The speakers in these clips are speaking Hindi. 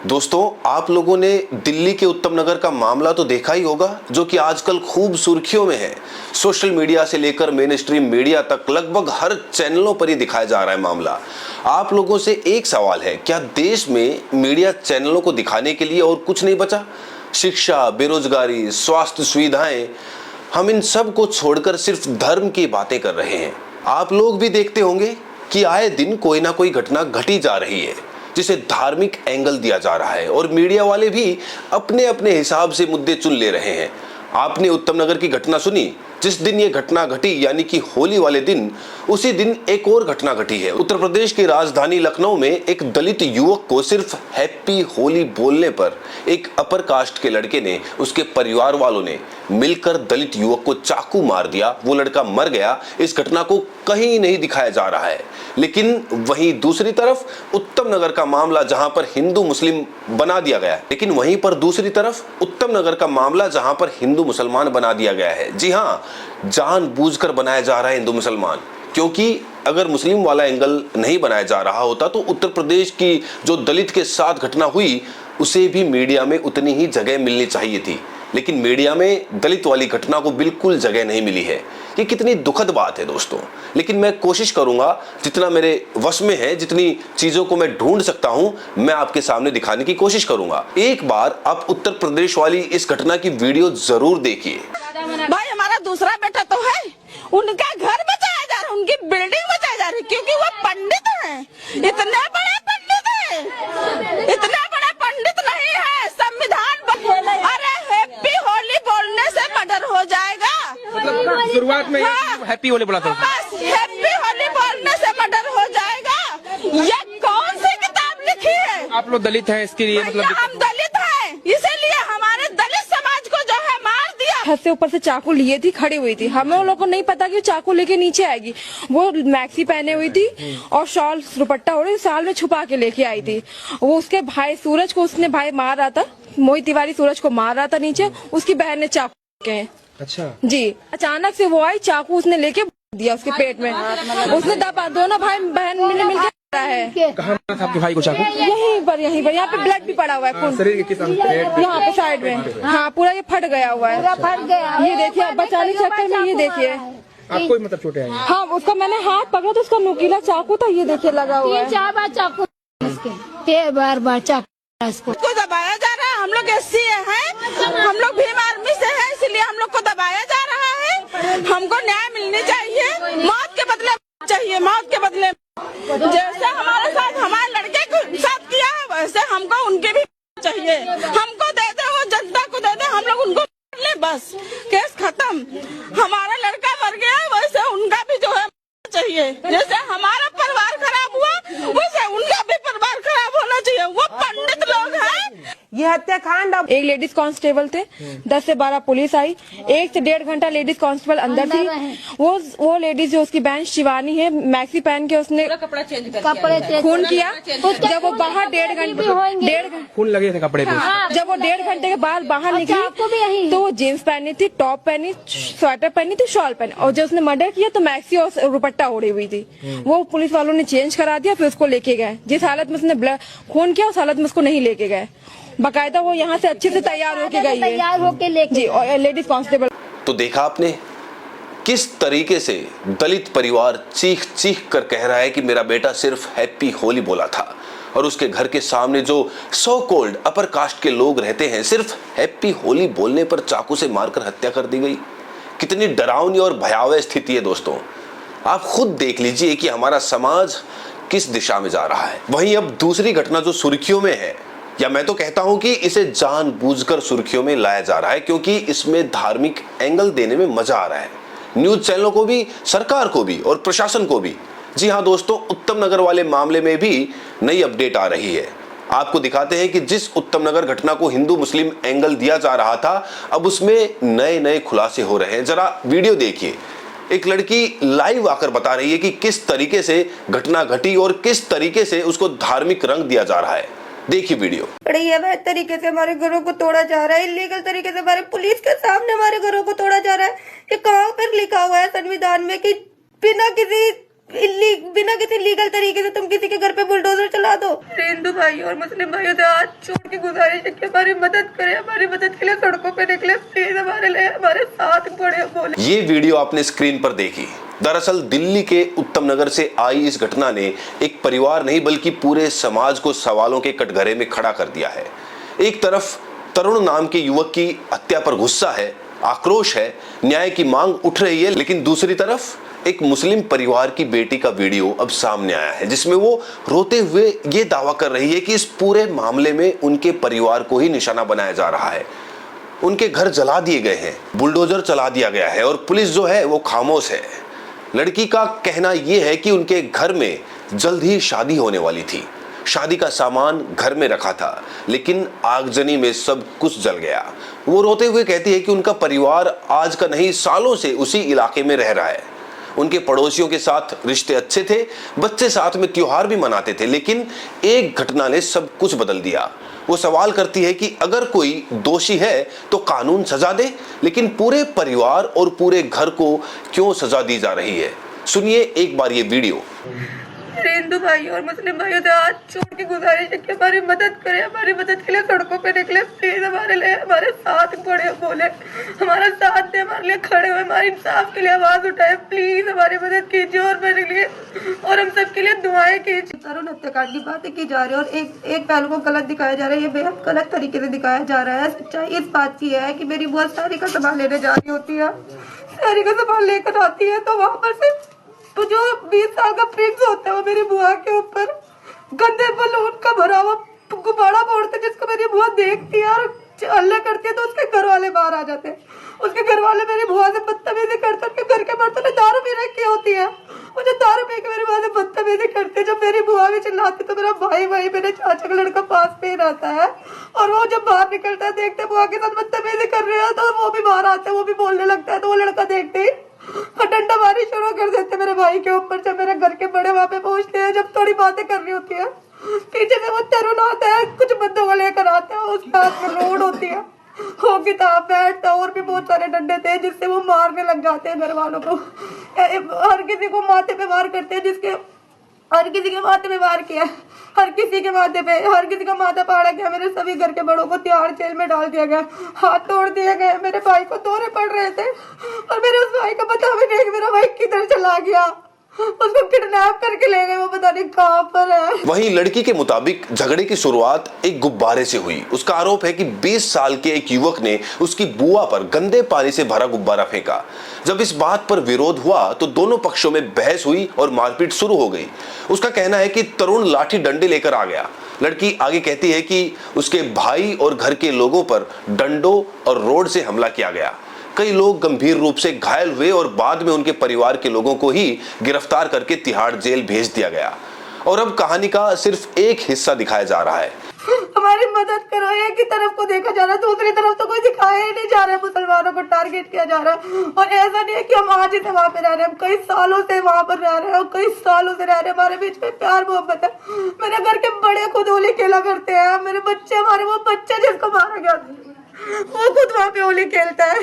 दोस्तों, आप लोगों ने दिल्ली के उत्तम नगर का मामला तो देखा ही होगा, जो कि आजकल खूब सुर्खियों में है। सोशल मीडिया से लेकर मेन स्ट्रीम मीडिया तक लगभग हर चैनलों पर ही दिखाया जा रहा है मामला। आप लोगों से एक सवाल है, क्या देश में मीडिया चैनलों को दिखाने के लिए और कुछ नहीं बचा? शिक्षा, बेरोजगारी, स्वास्थ्य सुविधाएं, हम इन सब को छोड़कर सिर्फ धर्म की बातें कर रहे हैं। आप लोग भी देखते होंगे कि आए दिन कोई ना कोई घटना घटी जा रही है जिसे धार्मिक एंगल दिया जा रहा है, और मीडिया वाले भी अपने अपने हिसाब से मुद्दे चुन ले रहे हैं। आपने उत्तम नगर की घटना सुनी? जिस दिन ये घटना घटी यानी कि होली वाले दिन, उसी दिन एक और घटना घटी है। उत्तर प्रदेश की राजधानी लखनऊ में एक दलित युवक को सिर्फ हैप्पी होली बोलने पर एक अपर कास्ट के लड़के ने, उसके परिवार वालों ने मिलकर दलित युवक को चाकू मार दिया। वो लड़का मर गया। इस घटना को कहीं नहीं दिखाया जा रहा है। लेकिन वहीं दूसरी तरफ उत्तम नगर का मामला, जहां पर हिंदू मुस्लिम बना दिया गया है। लेकिन वहीं पर दूसरी तरफ उत्तम नगर का मामला जहां पर हिंदू मुसलमान बना दिया गया है। जी हां, जानबूझकर बनाया जा रहा है हिंदू मुसलमान, क्योंकि अगर मुस्लिम वाला एंगल नहीं बनाया जा रहा होता तो उत्तर प्रदेश की जो दलित के साथ घटना हुई, उसे भी मीडिया में उतनी ही जगह मिलनी चाहिए थी। लेकिन मीडिया में दलित वाली घटना को बिल्कुल जगह नहीं मिली है। ये कितनी दुखद बात है दोस्तों। लेकिन मैं कोशिश करूंगा, जितना मेरे वश में है, जितनी चीजों को मैं ढूंढ सकता हूं, मैं आपके सामने दिखाने की कोशिश करूंगा। एक बार आप उत्तर प्रदेश वाली इस घटना की वीडियो जरूर देखिए। भाई, हमारा दूसरा बेटा तो है, उनका घर बचाया जा रहा है, उनकी बिल्डिंग बचाई जा रही है, क्योंकि वो पंडित हैं। इतने बड़े पंडित हैं, इतना बड़ा पंडित नहीं है। संविधान, अरे हैप्पी होली बोलने से मर्डर हो जाएगा। मतलब शुरुआत में हैप्पी होली बोला था, बस हैप्पी होली बोलने से मर्डर हो जाएगा। ये कौन सी किताब लिखी है? आप लोग दलित हैं, इसके लिए मतलब हम दलित हैं, इसीलिए हमारे दलित समाज को जो है मार दिया। छत से ऊपर से चाकू लिए थी, खड़ी हुई थी। हमें लोगों को नहीं पता कि चाकू लेके नीचे आएगी। वो मैक्सी पहने हुई थी और शॉल दुपट्टा ओढ़े साल में छुपा के लेके आई थी। वो उसके भाई सूरज को, उसने भाई मार रहा था, मोहित तिवारी सूरज को मार रहा था नीचे, उसकी बहन ने चाकू के। अच्छा जी, अचानक से वो आई, चाकू उसने लेके दिया उसके पेट में। उसने दबा, दोनों भाई बहन मिलकर है। कहाँ मारा था आपके भाई को चाकू? यहीं पर यहाँ पे ब्लड भी पड़ा हुआ है, खून शरीर के किस अंग पे? यहाँ पे साइड में। हाँ, पूरा ये फट गया हुआ है, फट गया। ये देखिए, बचाने के चक्कर में ये देखिए, आपको ही मतलब चोटें आई? हाँ, उसका मैंने हाथ पकड़ा तो उसका नुकीला चाकू था, ये देखिए लगा हुआ है। 4 बार चाकू, बार चाकू को दबाया जा रहा है। हम लोग SC हैं, हम लोग भीम आर्मी से हैं, इसलिए हम लोग को दबाया जा रहा है। हमको न्याय मिलनी चाहिए, मौत के बदले चाहिए, मौत के बदले। जैसे हमारे साथ, हमारे लड़के के साथ किया है, वैसे हमको उनके भी चाहिए। हमको दे दे, वो जनता को दे दे, हम लोग उनको ले, बस केस खत्म। हमारा लड़का मर गया, वैसे उनका भी जो है चाहिए। जैसे हमारा परिवार खराब हुआ, वैसे उनका भी परिवार खराब होना चाहिए। वो पंडित लोग हैं। ये हत्याकांड। एक लेडीज कांस्टेबल थे, 10 से 12 पुलिस आई, 1 से 1.5 घंटा लेडीज कांस्टेबल अंदर थी। वो लेडीज जो उसकी बहन शिवानी है, मैक्सी पहन के उसने कपड़े चेंज खून किया। जब वो बाहर 1.5 घंटे खून लगे थे कपड़े पे। जब वो 1.5 घंटे के बाद बाहर निकली तो वो जीन्स पहनी थी, टॉप पहनी, स्वेटर पहनी थी, शॉल पहनी, और जब उसने मर्डर किया तो मैक्सी और दुपट्टा ओढ़ी हुई थी। वो पुलिस वालों ने चेंज करा दिया, फिर उसको लेके गए। जिस हालत में उसने ब्लड खून किया, उस हालत में उसको नहीं लेके गए। बाकायदा वो यहाँ से अच्छे से तैयार होके गई है, तैयार होके लेके जी, और लेडीज कांस्टेबल। तो देखा आपने किस तरीके से दलित परिवार चीख चीख कर कह रहा है कि मेरा बेटा सिर्फ हैप्पी होली बोला था, और उसके घर के सामने जो सो कॉल्ड अपर कास्ट के लोग रहते हैं, सिर्फ हैप्पी होली बोलने पर चाकू से मारकर हत्या कर दी गई। कितनी डरावनी और भयावह स्थिति है दोस्तों। आप खुद देख लीजिए कि हमारा समाज किस दिशा में जा रहा है। वहीं अब दूसरी घटना जो सुर्खियों में है, या मैं तो कहता हूं कि इसे जानबूझकर सुर्खियों में लाया जा रहा है, क्योंकि इसमें धार्मिक एंगल देने में मजा आ रहा है, न्यूज चैनलों को भी, सरकार को भी और प्रशासन को भी। जी हां दोस्तों, उत्तम नगर वाले मामले में भी नई अपडेट आ रही है। आपको दिखाते हैं कि जिस उत्तम नगर घटना को हिंदू मुस्लिम एंगल दिया जा रहा था, अब उसमें नए नए खुलासे हो रहे हैं। जरा वीडियो देखिए। एक लड़की लाइव आकर बता रही है कि किस तरीके से घटना घटी और किस तरीके से उसको धार्मिक रंग दिया जा रहा है। देखिए वीडियो। बड़े अवैध तरीके से हमारे घरों को तोड़ा जा रहा है, इलीगल तरीके से हमारे पुलिस के सामने हमारे घरों को तोड़ा जा रहा है। ये कहाँ पर लिखा हुआ है संविधान में कि बिना किसी बिना किसी लीगल तरीके से तुम किसी के घर पे बुलडोजर चला दो। हिंदू भाई और मुस्लिम भाइयों से हाथ छोड़ के गुजारिश है कि हमारी मदद करें, हमारी मदद के लिए सड़कों पे निकले, प्लीज हमारे लिए, हमारे साथ खड़े बोले। ये वीडियो आपने स्क्रीन पर देखी। दरअसल दिल्ली के उत्तम नगर से आई इस घटना ने एक परिवार नहीं बल्कि पूरे समाज को सवालों के कटघरे में खड़ा कर दिया है। एक तरफ तरुण नाम के युवक की हत्या पर गुस्सा है, आक्रोश है, न्याय की मांग उठ रही है, लेकिन दूसरी तरफ एक मुस्लिम परिवार की बेटी का वीडियो अब सामने आया है जिसमें वो रोते हुए ये दावा कर रही है कि इस पूरे मामले में उनके परिवार को ही निशाना बनाया जा रहा है। उनके घर जला दिए गए हैं, बुलडोजर चला दिया गया है और पुलिस जो है वो खामोश है। लड़की का कहना यह है कि उनके घर में जल्द ही शादी होने वाली थी, शादी का सामान घर में रखा था, लेकिन आगजनी में सब कुछ जल गया। वो रोते हुए कहती है कि उनका परिवार आज का नहीं सालों से उसी इलाके में रह रहा है। उनके पड़ोसियों के साथ रिश्ते अच्छे थे, बच्चे साथ में त्योहार भी मनाते थे, लेकिन एक घटना ने सब कुछ बदल दिया। वो सवाल करती है कि अगर कोई दोषी है तो कानून सजा दे, लेकिन पूरे परिवार और पूरे घर को क्यों सजा दी जा रही है। सुनिए एक बार ये वीडियो। हिंदू भाई और मुस्लिम भाइयों से हाथ छोड़ के गुजारिश है कि हमारी मदद करें, हमारी मदद के लिए सड़कों पे निकले, प्लीज हमारे लिए, हमारे साथ खड़े बोले, हमारा साथ दे, हमारे लिए खड़े हुए, हमारे इंसाफ के लिए आवाज उठाए, प्लीज हमारी मदद कीजिए और मेरे लिए और हम सब के लिए दुआएं कीजिए। तरुण हत्याकांड की बातें की जा रही है और एक पहलू को गलत दिखाया जा रहा है, ये बेहद गलत तरीके से दिखाया जा रहा है। सच्चाई इस बात की है कि मेरी बुआ साड़ी का सामान लेने जा रही होती है, साड़ी का सामान लेकर आती है तो वहां पर से तो जो 20 साल का प्रिंस होता है वो मेरी बुआ के ऊपर गंदे बलून का भरा हुआ गुब्बारा फोड़ते, जिसको मेरी बुआ देखती है और हल्ला करती है तो उसके घर वाले बाहर आ जाते हैं। उसके घर वाले मेरी बुआ से बदतमीजी करते, उसके घर के बर्तन में दारू पी रखी होती है, वो जो दारू पी के मेरी बुआ से बदतमीजी करते। जब मेरी बुआ भी चिल्लाती तो मेरा भाई मेरे चाचा का लड़का पास में ही रहता है और वो जब बाहर निकलता है देखते बुआ के साथ बदतमीजी कर रहे हैं तो वो भी बाहर आता है, वो भी बोलने लगता है, तो वो लड़का देखते ही डंडा मारी शुरू कर देते मेरे भाई के ऊपर। जब मेरे घर के बड़े वहां पे पहुंचते हैं, जब थोड़ी बातें करनी होती है, पीछे से वो तरुण आता है, कुछ बंदों को लेकर आता है, उसके हाथ में रोड होती है, वो किताब बैठ और भी बहुत सारे डंडे थे जिससे वो मारने लग जाते हैं घर वालों को। हर किसी को माथे पे वार करते हैं, जिसके हर किसी के माथे पे वार किया, हर किसी के माथे पे, हर किसी का माथा फाड़ा गया। मेरे सभी घर के बड़ों को तिहाड़ जेल में डाल दिया गया, हाथ तोड़ दिए गए। मेरे भाई को दौरे पड़ रहे थे और मेरे उस भाई का पता भी नहीं मेरा भाई किधर चला गया, उसको किडनैप करके ले गए, वो पता नहीं कहां पर है। वहीं लड़की के मुताबिक झगड़े की शुरुआत एक गुब्बारे से हुई। उसका आरोप है कि 20 साल के एक युवक ने उसकी बुआ पर गंदे पानी से भरा गुब्बारा फेंका। जब इस बात पर विरोध हुआ तो दोनों पक्षों में बहस हुई और मारपीट शुरू हो गई। उसका कहना है कि तरुण लाठी डंडे लेकर आ गया। लड़की आगे कहती है कि उसके भाई और घर के लोगों पर डंडों और रोड से हमला किया गया। कई लोग गंभीर रूप से घायल हुए और बाद में उनके परिवार के लोगों को ही गिरफ्तार करके तिहाड़ जेल भेज दिया गया। और अब कहानी का सिर्फ एक हिस्सा दिखाया जा रहा है। हमारी मदद करो, एक ही तरफ को देखा जा रहा है, दूसरी तरफ तो कोई दिखाया ही नहीं जा रहा है। मुसलमानों को टारगेट किया जा रहा है और ऐसा नहीं है कि हम आज ही से वहाँ पे रह रहे हैं, हम कई सालों से वहाँ पर रह रहे हैं और कई सालों से रह रहे हैं। हमारे बीच में प्यार मोहब्बत है। मेरे घर के बड़े खुद होली खेला करते हैं, मेरे बच्चे, हमारे वो बच्चे जिसको मारा गया वो खुद वहाँ पे होली खेलता है।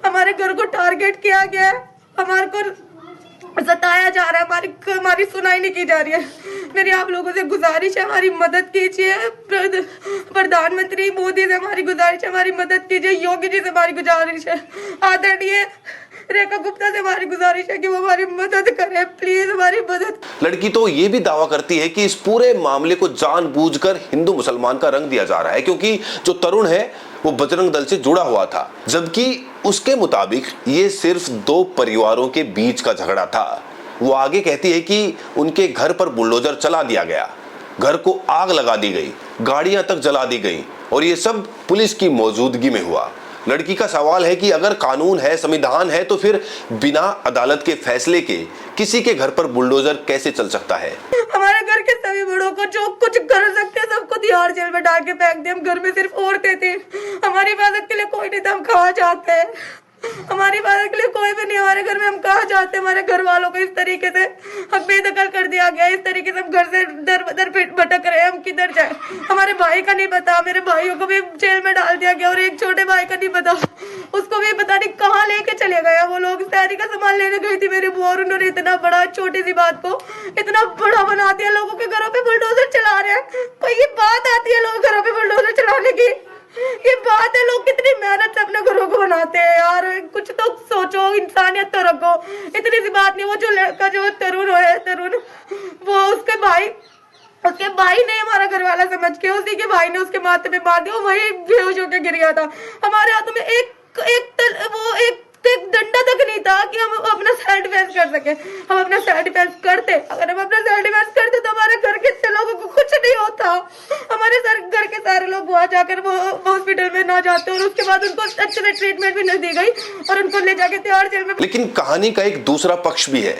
हमारे घर को टारगेट किया गया है, हमारे को सताया जा रहा है, हमारी सुनाई नहीं की जा रही है। मेरी आप लोगों से गुजारिश है, हमारी मदद कीजिए। प्रधानमंत्री मोदी से हमारी गुजारिश है, हमारी मदद कीजिए। योगी जी से हमारी गुजारिश है, आदरणीय रेखा गुप्ता से हमारी गुजारिश है कि वो हमारी मदद करें, प्लीज हमारी मदद। लड़की तो ये भी दावा करती है कि इस पूरे मामले को जानबूझकर हिंदू मुसलमान का रंग दिया जा रहा है, क्योंकि जो तरुण है वो बजरंग दल से जुड़ा हुआ था, जबकि उसके मुताबिक ये सिर्फ दो परिवारों के बीच का झगड़ा था। वो आगे कहती है कि उनके घर पर बुलडोजर चला दिया गया, घर को आग लगा दी गई, गाड़ियां तक जला दी गई और ये सब पुलिस की मौजूदगी में हुआ। लड़की का सवाल है कि अगर कानून है, संविधान है, तो फिर बिना अदालत के फैसले के किसी के घर पर बुलडोजर कैसे चल सकता है। हमारे घर के सभी बड़ों को जो कुछ कर सकते हैं सबको तिहाड़ जेल में डाल के फेंक दिया। हम घर में सिर्फ औरतें थी, हमारी हिफाजत के लिए कोई नहीं था, हम कहाँ जाते हैं। हमारी बात के लिए कोई भी नहीं हमारे घर में। हम कहाँ जाते, हमारे घर वालों को इस तरीके से हम बेदखल कर दिया गया, इस तरीके से हम घर से दर दर भटक रहे हैं। हम किधर जाए, हमारे भाई का नहीं पता, मेरे भाइयों को भी जेल में डाल दिया गया और एक छोटे भाई का नहीं पता, उसको भी पता नहीं कहाँ लेके चले गया वो लोग। शहरी का सामान लेने गई थी मेरी बुआ और उन्होंने इतना बड़ा, छोटी सी बात को इतना बड़ा बना दिया। लोगों के घरों पे बुलडोजर चला रहे हैं। कोई ये बात आती है लोग घरों पे बुलडोजर चलाने की? ये बात है, लोग कितनी मेहनत से अपने घरों को बनाते हैं यार। कुछ तो सोचो, इंसानियत तो रखो। इतनी सी बात नहीं। वो जो लड़का जो तरुण है, तरुण, वो उसके भाई ने हमारा घर वाला समझ के उसी के भाई ने उसके माथे पे मार दिया। वही बेहोश होकर गिर गया था। हमारे हाथों में एक डंडा तक नहीं था कि हम अपना सेल्फ डिफेंस कर सके। हम अपना सेल्फ डिफेंस करते, अगर हम अपना सेल्फ डिफेंस करते तो हमारे घर के लोगों को कुछ नहीं होता। हमारे घर के सारे लोग वहाँ जाकर वो हॉस्पिटल में ना जाते और उसके बाद उनको अच्छे से ट्रीटमेंट भी नहीं दी गई और उनको ले जाके तिहाड़ जेल में। लेकिन कहानी का एक दूसरा पक्ष भी है।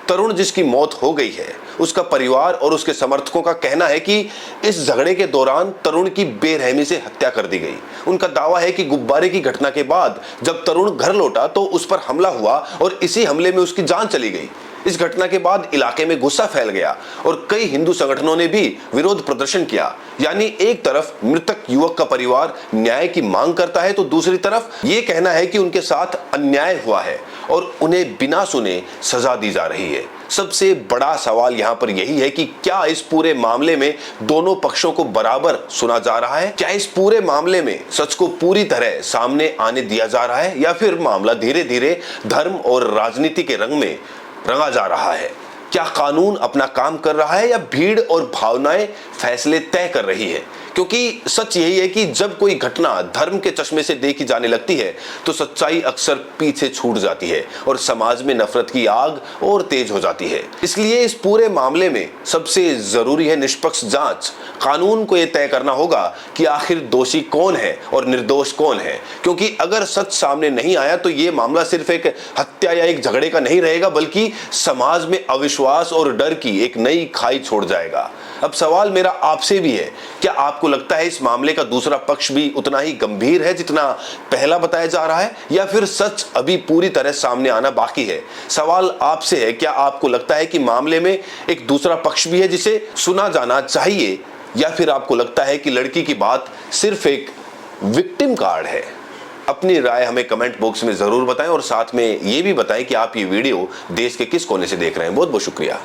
तरुण जिसकी मौत हो गई है, उसका परिवार और उसके समर्थकों का कहना है कि इस झगड़े के दौरान तरुण की बेरहमी से हत्या कर दी गई। उनका दावा है कि गुब्बारे की घटना के बाद जब तरुण घर लौटा तो उस पर हमला हुआ और इसी हमले में उसकी जान चली गई। इस घटना के बाद इलाके में गुस्सा फैल गया और कई हिंदू संगठनों ने भी विरोध प्रदर्शन किया। यानी एक तरफ मृतक युवक का परिवार न्याय की मांग करता है तो दूसरी तरफ ये कहना है कि उनके साथ अन्याय हुआ है और उन्हें बिना सुने सजा दी जा रही है। सबसे बड़ा सवाल यहाँ पर यही है कि क्या इस पूरे मामले में दोनों पक्षों को बराबर सुना जा रहा है? क्या इस पूरे मामले में सच को पूरी तरह सामने आने दिया जा रहा है या फिर मामला धीरे धीरे धर्म और राजनीति के रंग में रंगा जा रहा है? क्या कानून अपना काम कर रहा है या भीड़ और भावनाएं फैसले तय कर रही है? क्योंकि सच यही है कि जब कोई घटना धर्म के चश्मे से देखी जाने लगती है तो सच्चाई अक्सर पीछे छूट जाती है और समाज में नफरत की आग और तेज हो जाती है। इसलिए इस पूरे मामले में सबसे जरूरी है निष्पक्ष जांच। कानून को यह तय करना होगा कि आखिर दोषी कौन है और निर्दोष कौन है, क्योंकि अगर सच सामने नहीं आया तो ये मामला सिर्फ एक हत्या या एक झगड़े का नहीं रहेगा, बल्कि समाज में अविश्वास और डर की एक नई खाई छोड़ जाएगा। अब सवाल मेरा आपसे भी है, क्या आपको लगता है इस मामले का दूसरा पक्ष भी उतना ही गंभीर है जितना पहला बताया जा रहा है, या फिर सच अभी पूरी तरह सामने आना बाकी है? सवाल आपसे है, क्या आपको लगता है कि मामले में एक दूसरा पक्ष भी है जिसे सुना जाना चाहिए, या फिर आपको लगता है कि लड़की की बात सिर्फ एक विक्टिम कार्ड है? अपनी राय हमें कमेंट बॉक्स में जरूर बताएं और साथ में ये भी बताएं कि आप ये वीडियो देश के किस कोने से देख रहे हैं। बहुत बहुत शुक्रिया।